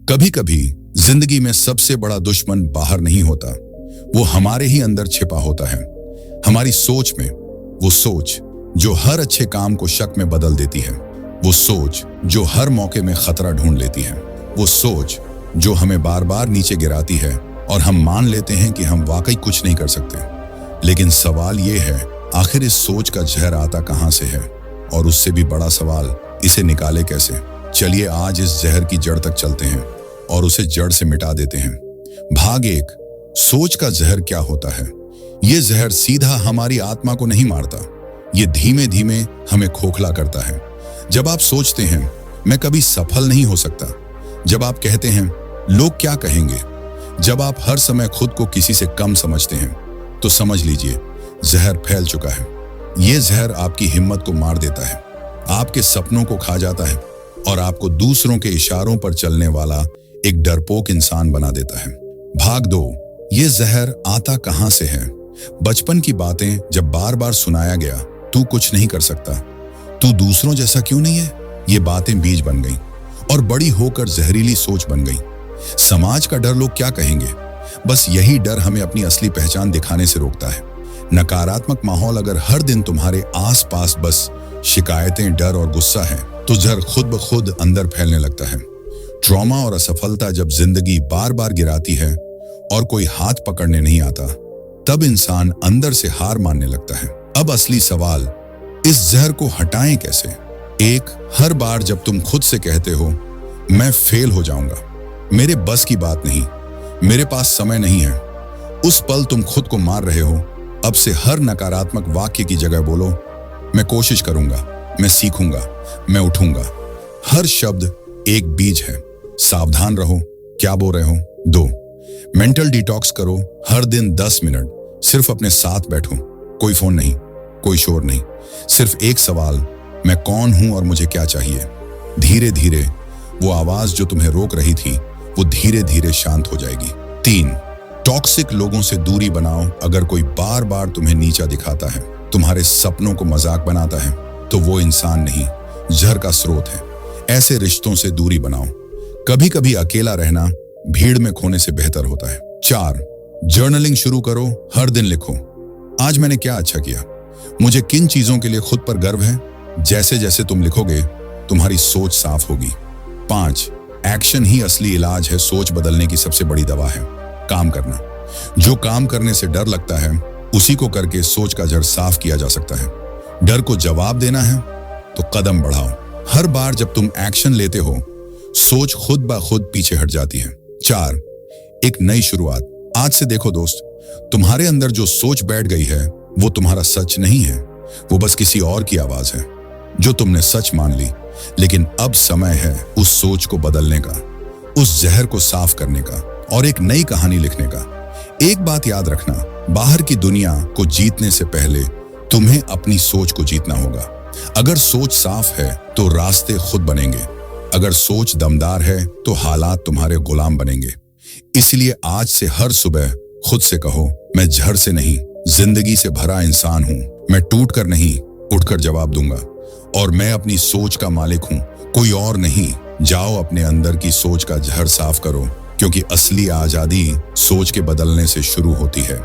कभी कभी जिंदगी में सबसे बड़ा दुश्मन बाहर नहीं होता, वो हमारे ही अंदर छिपा होता है। हमारी सोच में, वो सोच जो हर अच्छे काम को शक में बदल देती है, वो सोच जो हर मौके में खतरा ढूंढ लेती है, वो सोच जो हमें बार बार नीचे गिराती है और हम मान लेते हैं कि हम वाकई कुछ नहीं कर सकते। लेकिन सवाल ये है, आखिर इस सोच का जहर आता कहां से है, और उससे भी बड़ा सवाल, इसे निकाले कैसे। चलिए आज इस जहर की जड़ तक चलते हैं और उसे जड़ से मिटा देते हैं। भाग 1, सोच का जहर क्या होता है। ये जहर सीधा हमारी आत्मा को नहीं मारता, ये धीमे धीमे हमें खोखला करता है। जब आप सोचते हैं मैं कभी सफल नहीं हो सकता, जब आप कहते हैं लोग क्या कहेंगे, जब आप हर समय खुद को किसी से कम समझते हैं, तो समझ लीजिए जहर फैल चुका है। ये जहर आपकी हिम्मत को मार देता है, आपके सपनों को खा जाता है और आपको दूसरों के इशारों पर चलने वाला एक डरपोक इंसान बना देता है। भाग 2, ये जहर आता कहां से है। बचपन की बातें जब बार बार सुनाया गया, तू कुछ नहीं कर सकता, तू दूसरों जैसा क्यों नहीं है, ये बातें बीज बन गई और बड़ी होकर जहरीली सोच बन गई। समाज का डर, लोग क्या कहेंगे, बस यही डर हमें अपनी असली पहचान दिखाने से रोकता है। नकारात्मक माहौल अगर हर दिन तुम्हारे आसपास बस शिकायतें, डर और गुस्सा है, तो जहर खुद ब खुद अंदर फैलने लगता है। ट्रॉमा और असफलता जब जिंदगी बार बार गिराती है और कोई हाथ पकड़ने नहीं आता, तब इंसान अंदर से हार मानने लगता है। अब असली सवाल, इस जहर को हटाएं कैसे। 1, हर बार जब तुम खुद से कहते हो मैं फेल हो जाऊंगा, मेरे बस की बात नहीं, मेरे पास समय नहीं है, उस पल तुम खुद को मार रहे हो। अब से हर नकारात्मक वाक्य की जगह बोलो मैं कोशिश करूंगा, मैं सीखूंगा, मैं उठूंगा। हर शब्द एक बीज है, सावधान रहो क्या बोल रहे हो। 2, मेंटल डिटॉक्स करो। हर दिन 10 मिनट सिर्फ अपने साथ बैठो, कोई फोन नहीं, कोई शोर नहीं, सिर्फ एक सवाल, मैं कौन हूं और मुझे क्या चाहिए। धीरे धीरे वो आवाज जो तुम्हें रोक रही थी, वो धीरे धीरे शांत हो जाएगी। 3, टॉक्सिक लोगों से दूरी बनाओ। अगर कोई बार बार तुम्हें नीचा दिखाता है, तुम्हारे सपनों को मजाक बनाता है, तो वो इंसान नहीं, जहर का स्रोत है। ऐसे रिश्तों से दूरी बनाओ। कभी कभी अकेला रहना भीड़ में खोने से बेहतर होता है। 4, जर्नलिंग शुरू करो। हर दिन लिखो, आज मैंने क्या अच्छा किया, मुझे किन चीजों के लिए खुद पर गर्व है। जैसे जैसे तुम लिखोगे, तुम्हारी सोच साफ होगी। 5, एक्शन ही असली इलाज है। सोच बदलने की सबसे बड़ी दवा है काम करना। जो काम करने से डर लगता है, उसी को करके सोच का जड़ साफ किया जा सकता है। डर को जवाब देना है तो कदम बढ़ाओ। हर बार जब तुम एक्शन लेते हो, सोच खुद ब खुद पीछे हट जाती है। 4, एक नई शुरुआत। आज से देखो दोस्त, तुम्हारे अंदर जो सोच बैठ गई है, वो तुम्हारा सच नहीं है, वो बस किसी और की आवाज है जो तुमने सच मान ली। लेकिन अब समय है उस सोच को बदलने का, उस जहर को साफ करने का और एक नई कहानी लिखने का। एक बात याद रखना, बाहर की दुनिया को जीतने से पहले तुम्हें अपनी सोच को जीतना होगा। अगर सोच साफ है तो रास्ते खुद बनेंगे, अगर सोच दमदार है तो हालात तुम्हारे गुलाम बनेंगे। इसलिए आज से हर सुबह खुद से कहो, मैं जहर से नहीं, जिंदगी से भरा इंसान हूं, मैं टूट कर नहीं, उठकर जवाब दूंगा, और मैं अपनी सोच का मालिक हूं, कोई और नहीं। जाओ अपने अंदर की सोच का जहर साफ करो, क्योंकि असली आजादी सोच के बदलने से शुरू होती है।